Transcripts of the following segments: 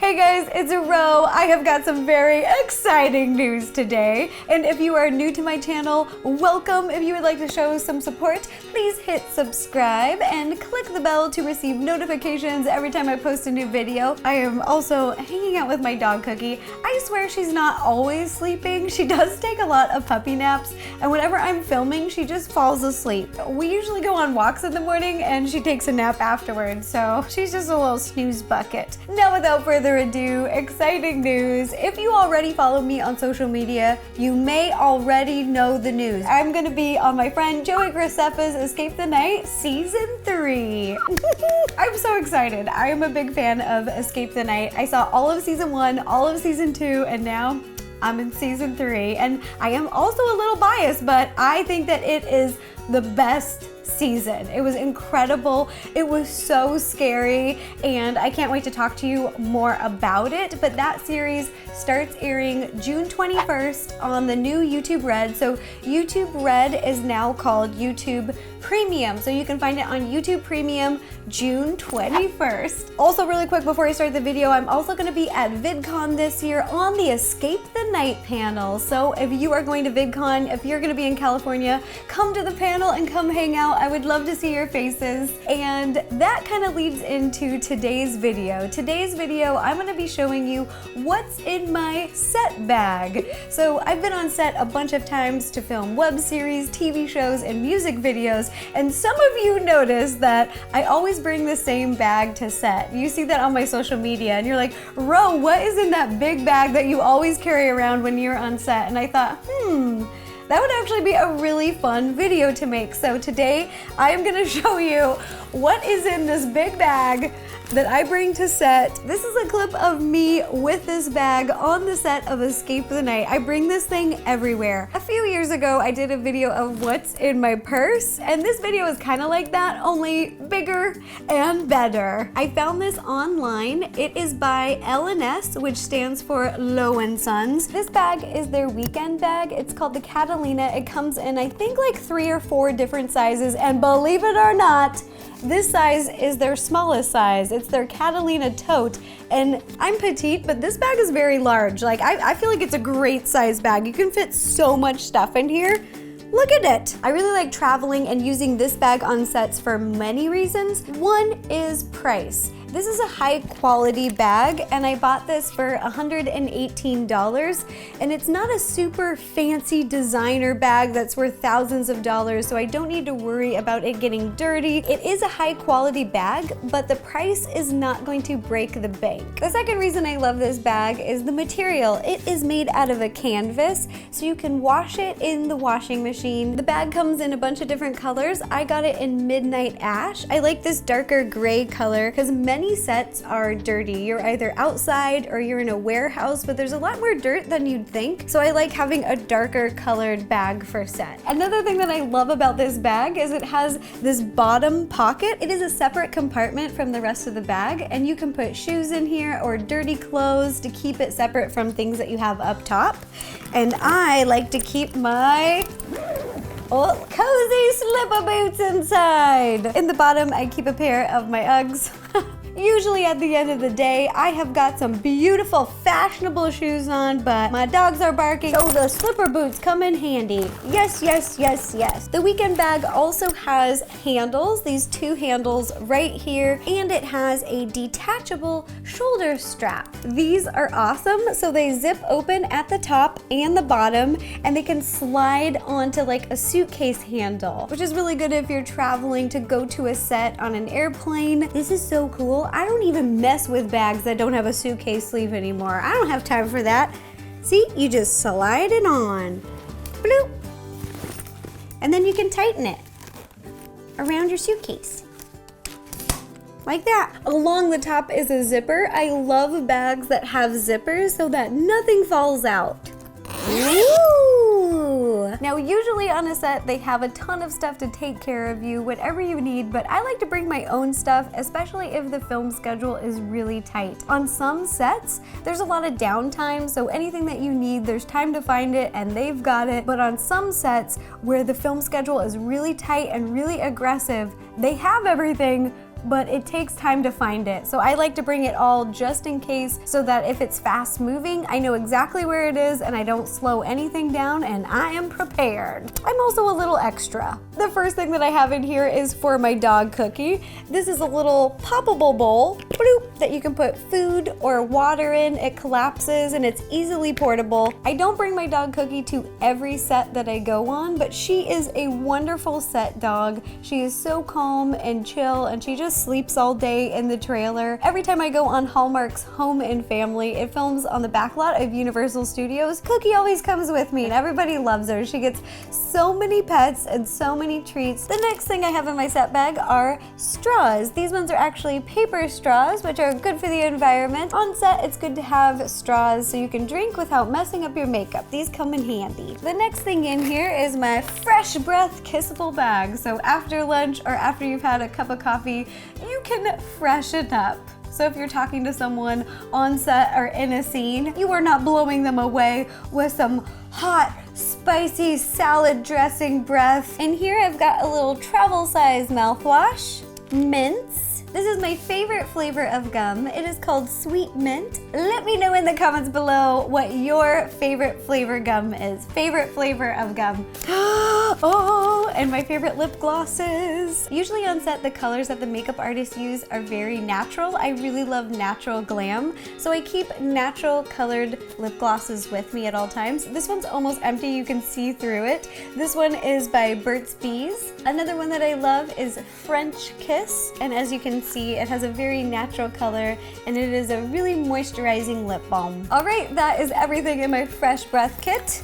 Hey guys, it's Ro. I have got some very exciting news today. And if you are new to my channel, welcome. If you would like to show some support, please hit subscribe and click the bell to receive notifications every time I post a new video. I am also hanging out with my dog Cookie. I swear she's not always sleeping. She does take a lot of puppy naps, and whenever I'm filming, she just falls asleep. We usually go on walks in the morning and she takes a nap afterwards, so she's just a little snooze bucket. Now without further ado, exciting news. If you already follow me on social media, you may already know the news. I'm gonna be on my friend Joey Graceffa's Escape the Night Season 3. I'm so excited. I am a big fan of Escape the Night. I saw all of Season 1, all of Season 2, and now I'm in Season 3. And I am also a little biased, but I think that it is the best season. It was incredible. It was so scary, and I can't wait to talk to you more about it. But that series starts airing June 21st on the new YouTube Red. So YouTube Red is now called YouTube Premium. So you can find it on YouTube Premium June 21st. Also, really quick before I start the video, I'm also going to be at VidCon this year on the Escape the Night panel. So if you are going to VidCon, if you're going to be in California, come to the panel and come hang out. I would love to see your faces. And that kind of leads into today's video. Today's video, I'm going to be showing you what's in my set bag. So I've been on set a bunch of times to film web series, TV shows, and music videos. And some of you notice that I always bring the same bag to set. You see that on my social media and you're like, Ro, what is in that big bag that you always carry around when you're on set? And I thought, that would actually be a really fun video to make. So today I am gonna show you what is in this big bag that I bring to set. This is a clip of me with this bag on the set of Escape the Night. I bring this thing everywhere. A few years ago, I did a video of what's in my purse, and this video is kind of like that, only bigger and better. I found this online. It is by L&S, which stands for Low & Sons. This bag is their weekend bag. It's called the Catalina. It comes in, I think, like 3 or 4 different sizes, and believe it or not, this size is their smallest size. It's their Catalina tote, and I'm petite, but this bag is very large. Like, I feel like it's a great size bag. You can fit so much stuff in here. Look at it. I really like traveling and using this bag on sets for many reasons. One is price. This is a high quality bag, and I bought this for $118, and it's not a super fancy designer bag that's worth thousands of dollars, so I don't need to worry about it getting dirty. It is a high quality bag, but the price is not going to break the bank. The second reason I love this bag is the material. It is made out of a canvas, so you can wash it in the washing machine. The bag comes in a bunch of different colors. I got it in Midnight Ash. I like this darker gray color because many sets are dirty. You're either outside or you're in a warehouse, but there's a lot more dirt than you'd think. So I like having a darker colored bag for set. Another thing that I love about this bag is it has this bottom pocket. It is a separate compartment from the rest of the bag, and you can put shoes in here or dirty clothes to keep it separate from things that you have up top. And I like to keep my cozy slipper boots inside. In the bottom, I keep a pair of my Uggs. Usually at the end of the day, I have got some beautiful, fashionable shoes on, but my dogs are barking, so the slipper boots come in handy. Yes, yes, yes, yes. The weekend bag also has handles, these 2 handles right here, and it has a detachable shoulder strap. These are awesome, so they zip open at the top and the bottom, and they can slide onto like a suitcase handle, which is really good if you're traveling to go to a set on an airplane. This is so cool. I don't even mess with bags that don't have a suitcase sleeve anymore. I don't have time for that. See, you just slide it on. Bloop. And then you can tighten it around your suitcase. Like that. Along the top is a zipper. I love bags that have zippers so that nothing falls out. Ooh. Now, usually on a set, they have a ton of stuff to take care of you, whatever you need, but I like to bring my own stuff, especially if the film schedule is really tight. On some sets, there's a lot of downtime, so anything that you need, there's time to find it and they've got it. But on some sets where the film schedule is really tight and really aggressive, they have everything, but it takes time to find it. So I like to bring it all just in case, so that if it's fast moving, I know exactly where it is and I don't slow anything down, and I am prepared. I'm also a little extra. The first thing that I have in here is for my dog Cookie. This is a little poppable bowl, bloop, that you can put food or water in. It collapses and it's easily portable. I don't bring my dog Cookie to every set that I go on, but she is a wonderful set dog. She is so calm and chill, and she just sleeps all day in the trailer. Every time I go on Hallmark's Home and Family, it films on the backlot of Universal Studios, Cookie always comes with me and everybody loves her. She gets so many pets and so many treats. The next thing I have in my set bag are straws. These ones are actually paper straws, which are good for the environment. On set, it's good to have straws so you can drink without messing up your makeup. These come in handy. The next thing in here is my Fresh Breath Kissable bag. So after lunch or after you've had a cup of coffee, you can freshen up. So if you're talking to someone on set or in a scene, you are not blowing them away with some hot, spicy salad dressing breath. And here I've got a little travel size mouthwash, mints. This is my favorite flavor of gum. It is called Sweet Mint. Let me know in the comments below what your favorite flavor gum is. Favorite flavor of gum. Oh, and my favorite lip glosses. Usually on set, the colors that the makeup artists use are very natural. I really love natural glam, so I keep natural colored lip glosses with me at all times. This one's almost empty, you can see through it. This one is by Burt's Bees. Another one that I love is French Kiss, and as you can see, it has a very natural color, and it is a really moisturizing lip balm. All right, that is everything in my Fresh Breath kit.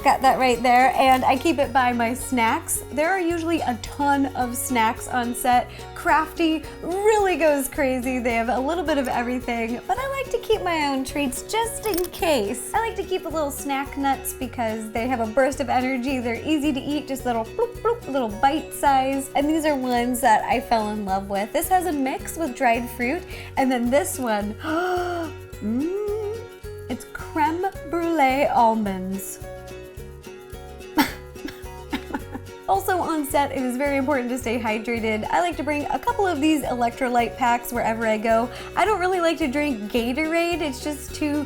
Got that right there, and I keep it by my snacks. There are usually a ton of snacks on set. Crafty really goes crazy. They have a little bit of everything, but I like to keep my own treats just in case. I like to keep a little snack nuts because they have a burst of energy. They're easy to eat, just little bloop, bloop, little bite size. And these are ones that I fell in love with. This has a mix with dried fruit, and then this one, it's creme brulee almonds. Also on set, it is very important to stay hydrated. I like to bring a couple of these electrolyte packs wherever I go. I don't really like to drink Gatorade, it's just too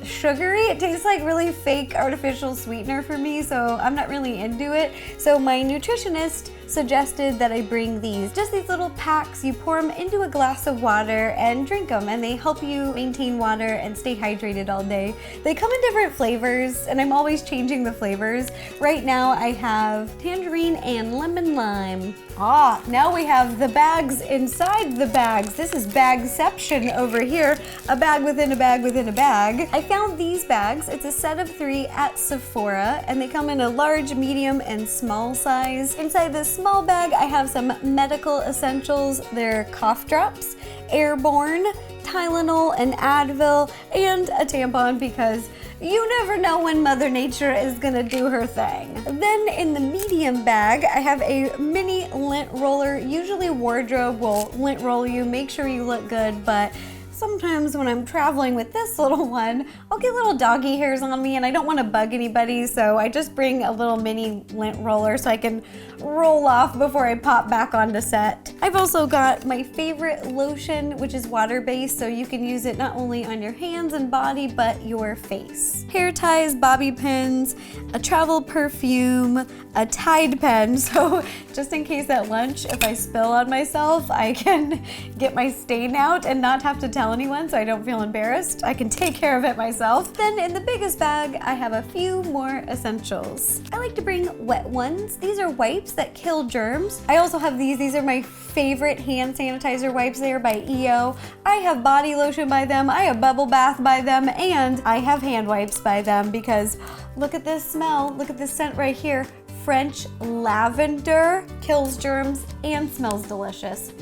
sugary. It tastes like really fake artificial sweetener for me, so I'm not really into it. So my nutritionist suggested that I bring these. Just these little packs, you pour them into a glass of water and drink them, and they help you maintain water and stay hydrated all day. They come in different flavors, and I'm always changing the flavors. Right now I have tangerine and lemon lime. Now we have the bags inside the bags. This is bagception over here. A bag within a bag within a bag. I found these bags. It's a set of 3 at Sephora, and they come in a large, medium, and small size. Inside this small bag, I have some medical essentials. They're cough drops, Airborne, Tylenol, and Advil, and a tampon because you never know when Mother Nature is gonna do her thing. Then in the medium bag, I have a mini lint roller. Usually wardrobe will lint roll you, make sure you look good, but sometimes when I'm traveling with this little one, I'll get little doggy hairs on me and I don't want to bug anybody, so I just bring a little mini lint roller so I can roll off before I pop back onto set. I've also got my favorite lotion, which is water-based, so you can use it not only on your hands and body, but your face. Hair ties, bobby pins, a travel perfume, a Tide pen, so just in case at lunch, if I spill on myself, I can get my stain out and not have to tell anyone so I don't feel embarrassed. I can take care of it myself. Then in the biggest bag, I have a few more essentials. I like to bring wet ones. These are wipes that kill germs. I also have these. These are my favorite hand sanitizer wipes. They are by EO. I have body lotion by them. I have bubble bath by them, and I have hand wipes by them because look at this smell. Look at this scent right here. French lavender, kills germs and smells delicious.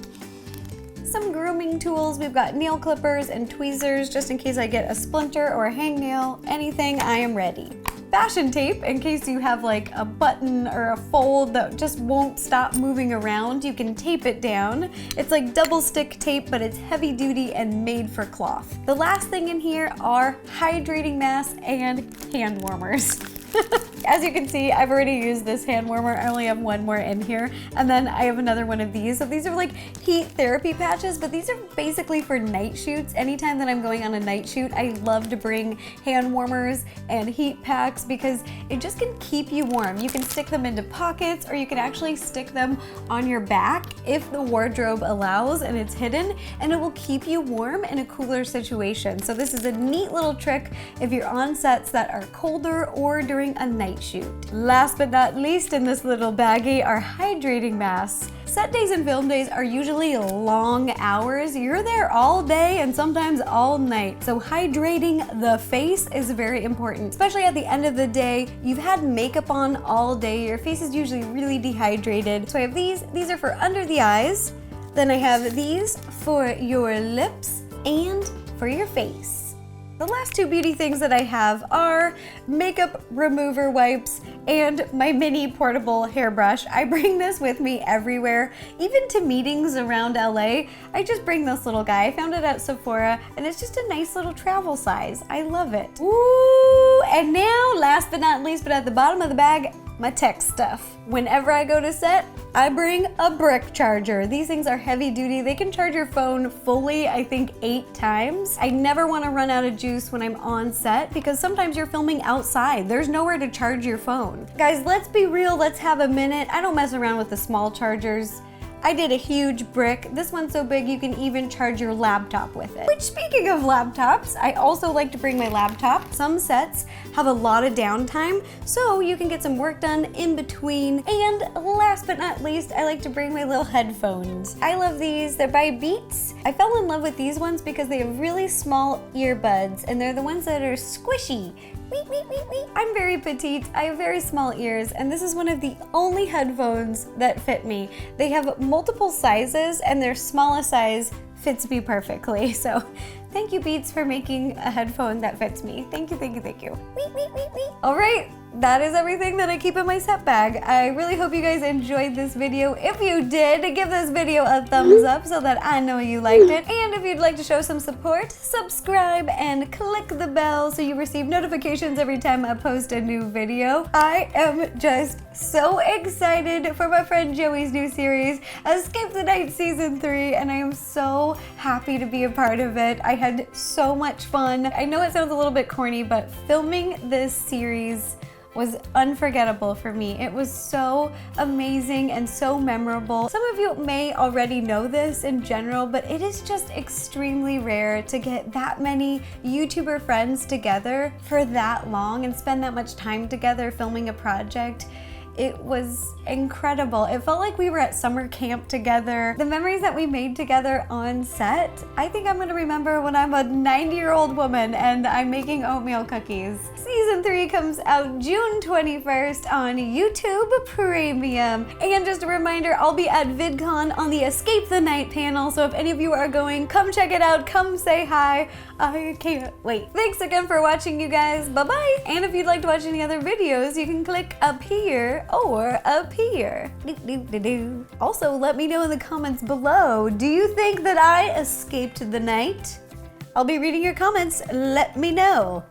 Some grooming tools. We've got nail clippers and tweezers just in case I get a splinter or a hangnail. Anything, I am ready. Fashion tape in case you have like a button or a fold that just won't stop moving around. You can tape it down. It's like double stick tape, but it's heavy duty and made for cloth. The last thing in here are hydrating masks and hand warmers. As you can see, I've already used this hand warmer. I only have one more in here. And then I have another one of these. So these are like heat therapy patches, but these are basically for night shoots. Anytime that I'm going on a night shoot, I love to bring hand warmers and heat packs because it just can keep you warm. You can stick them into pockets, or you can actually stick them on your back if the wardrobe allows and it's hidden, and it will keep you warm in a cooler situation. So this is a neat little trick if you're on sets that are colder or during a night shoot. Last but not least in this little baggie are hydrating masks. Set days and film days are usually long hours. You're there all day and sometimes all night. So hydrating the face is very important, especially at the end of the day. You've had makeup on all day. Your face is usually really dehydrated. So I have these. These are for under the eyes. Then I have these for your lips and for your face. The last two beauty things that I have are makeup remover wipes and my mini portable hairbrush. I bring this with me everywhere, even to meetings around LA. I just bring this little guy. I found it at Sephora and it's just a nice little travel size. I love it. Ooh, and now last but not least, but at the bottom of the bag, my tech stuff. Whenever I go to set, I bring a brick charger. These things are heavy duty. They can charge your phone fully, I think 8 times. I never want to run out of juice when I'm on set because sometimes you're filming outside. There's nowhere to charge your phone. Guys, let's be real. Let's have a minute. I don't mess around with the small chargers. I did a huge brick. This one's so big you can even charge your laptop with it. Which, speaking of laptops, I also like to bring my laptop. Some sets have a lot of downtime, so you can get some work done in between. And last but not least, I like to bring my little headphones. I love these. They're by Beats. I fell in love with these ones because they have really small earbuds, and they're the ones that are squishy. I'm very petite, I have very small ears, and this is one of the only headphones that fit me. They have multiple sizes, and their smallest size fits me perfectly. So thank you, Beats, for making a headphone that fits me. Thank you, thank you, thank you. All right. That is everything that I keep in my set bag. I really hope you guys enjoyed this video. If you did, give this video a thumbs up so that I know you liked it. And if you'd like to show some support, subscribe and click the bell so you receive notifications every time I post a new video. I am just so excited for my friend Joey's new series, Escape the Night Season 3, and I am so happy to be a part of it. I had so much fun. I know it sounds a little bit corny, but filming this series was unforgettable for me. It was so amazing and so memorable. Some of you may already know this in general, but it is just extremely rare to get that many YouTuber friends together for that long and spend that much time together filming a project. It was incredible. It felt like we were at summer camp together. The memories that we made together on set, I think I'm gonna remember when I'm a 90-year-old woman and I'm making oatmeal cookies. Season 3 comes out June 21st on YouTube Premium. And just a reminder, I'll be at VidCon on the Escape the Night panel, so if any of you are going, come check it out, come say hi. I can't wait. Thanks again for watching, you guys. Bye-bye. And if you'd like to watch any other videos, you can click up here or up here. Also, let me know in the comments below, do you think that I escaped the night? I'll be reading your comments. Let me know.